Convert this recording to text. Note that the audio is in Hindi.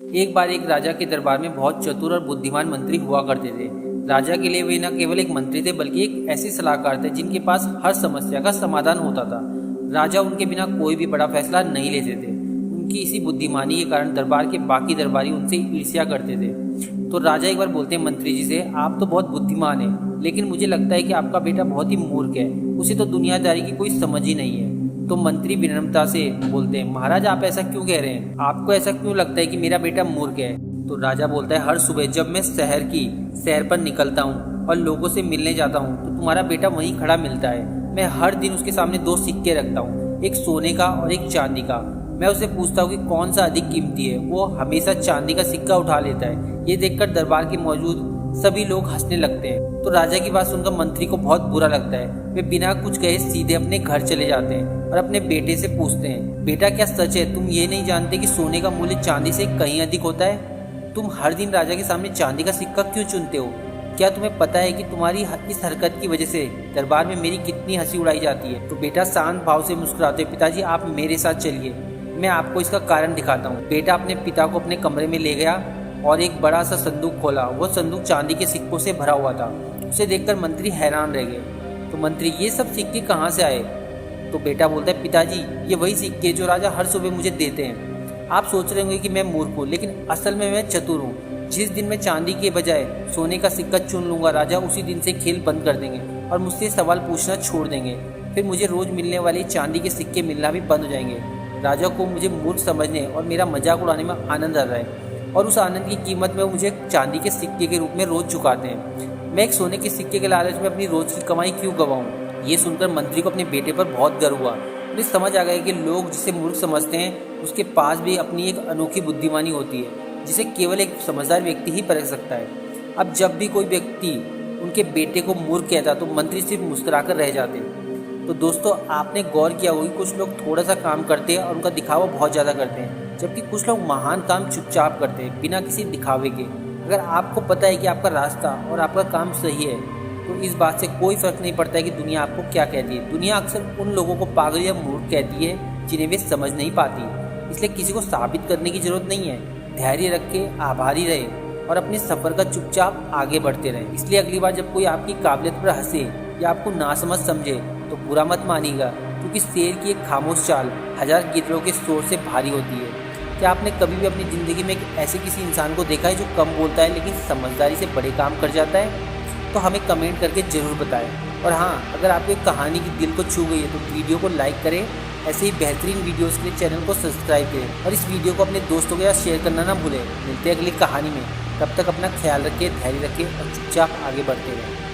एक बार एक राजा के दरबार में बहुत चतुर और बुद्धिमान मंत्री हुआ करते थे। राजा के लिए वे न केवल एक मंत्री थे बल्कि एक ऐसे सलाहकार थे जिनके पास हर समस्या का समाधान होता था। राजा उनके बिना कोई भी बड़ा फैसला नहीं लेते थे। उनकी इसी बुद्धिमानी के कारण दरबार के बाकी दरबारी उनसे ईर्ष्या करते थे। तो राजा एक बार बोलते हैं मंत्री जी से, आप तो बहुत बुद्धिमान हैं, लेकिन मुझे लगता है कि आपका बेटा बहुत ही मूर्ख है, उसे तो दुनियादारी की कोई समझ ही नहीं है। तो मंत्री विनम्रता से बोलते हैं, महाराज आप ऐसा क्यों कह रहे हैं, आपको ऐसा क्यों लगता है कि मेरा बेटा मूर्ख है। तो राजा बोलता है, हर सुबह जब मैं शहर पर निकलता हूँ और लोगों से मिलने जाता हूँ तो तुम्हारा बेटा वहीं खड़ा मिलता है। मैं हर दिन उसके सामने 2 सिक्के रखता हूँ, एक सोने का और एक चांदी का। मैं उससे पूछता हूँ कि कौन सा अधिक कीमती है, वो हमेशा चांदी का सिक्का उठा लेता है। ये देखकर दरबार के मौजूद सभी लोग हंसने लगते हैं। तो राजा की बात सुनकर मंत्री को बहुत बुरा लगता है। वे बिना कुछ कहे सीधे अपने घर चले जाते हैं और अपने बेटे से पूछते हैं, बेटा क्या सच है, तुम ये नहीं जानते कि सोने का मूल्य चांदी से कहीं अधिक होता है? तुम हर दिन राजा के सामने चांदी का सिक्का क्यों चुनते हो? क्या तुम्हें पता है कि तुम्हारी इस हरकत की वजह से दरबार में मेरी कितनी हंसी उड़ाई जाती है? तो बेटा शांत भाव से मुस्कुराते, पिताजी आप मेरे साथ चलिए, मैं आपको इसका कारण दिखाता हूँ। बेटा अपने पिता को अपने कमरे में ले गया और एक बड़ा सा संदूक खोला। वो संदूक चांदी के सिक्कों से भरा हुआ था। उसे देखकर मंत्री हैरान रह गए। तो मंत्री, ये सब सिक्के कहाँ से आए? तो बेटा बोलता है, पिताजी ये वही सिक्के जो राजा हर सुबह मुझे देते हैं। आप सोच रहे होंगे कि मैं मूर्ख हूँ, लेकिन असल में मैं चतुर हूँ। जिस दिन मैं चांदी के बजाय सोने का सिक्का चुन लूंगा, राजा उसी दिन से खेल बंद कर देंगे और मुझसे सवाल पूछना छोड़ देंगे। फिर मुझे रोज मिलने वाले चांदी के सिक्के मिलना भी बंद हो जाएंगे। राजा को मुझे मूर्ख समझने और मेरा मजाक उड़ाने में आनंद आ रहा है और उस आनंद की कीमत में वो मुझे चांदी के सिक्के के रूप में रोज चुकाते हैं। मैं एक सोने के सिक्के के लालच में अपनी रोज की कमाई क्यों गवाऊं? ये सुनकर मंत्री को अपने बेटे पर बहुत गर्व हुआ। उन्हें समझ आ गया कि लोग जिसे मूर्ख समझते हैं उसके पास भी अपनी एक अनोखी बुद्धिमानी होती है जिसे केवल एक समझदार व्यक्ति ही परख सकता है। अब जब भी कोई व्यक्ति उनके बेटे को मूर्ख कहता तो मंत्री सिर्फ मुस्कुराकर रह जाते। तो दोस्तों, आपने गौर किया होगा कुछ लोग थोड़ा सा काम करते हैं और उनका दिखावा बहुत ज़्यादा करते हैं, जबकि कुछ लोग महान काम चुपचाप करते हैं बिना किसी दिखावे के। अगर आपको पता है कि आपका रास्ता और आपका काम सही है तो इस बात से कोई फर्क नहीं पड़ता है कि दुनिया आपको क्या कहती है। दुनिया अक्सर उन लोगों को पागल या मूर्ख कहती है जिन्हें वे समझ नहीं पाती। इसलिए किसी को साबित करने की जरूरत नहीं है। धैर्य रख के आभारी रहे और अपने सफ़र का चुपचाप आगे बढ़ते रहे। इसलिए अगली बार जब कोई आपकी काबिलियत पर हंसे या आपको नासमझ समझे तो बुरा मत मानिएगा, क्योंकि शेर की एक खामोश चाल 1000 गिद्धों के शोर से भारी होती है। क्या आपने कभी भी अपनी ज़िंदगी में ऐसे किसी इंसान को देखा है जो कम बोलता है लेकिन समझदारी से बड़े काम कर जाता है? तो हमें कमेंट करके ज़रूर बताएं। और हाँ, अगर आपको एक कहानी की दिल को छू गई है तो वीडियो को लाइक करें। ऐसे ही बेहतरीन वीडियोस के लिए चैनल को सब्सक्राइब करें और इस वीडियो को अपने दोस्तों के साथ शेयर करना ना भूलें। मिलते हैं अगली कहानी में, तब तक अपना ख्याल रखें, धैर्य रखें और चुपचाप आगे बढ़ते रहें।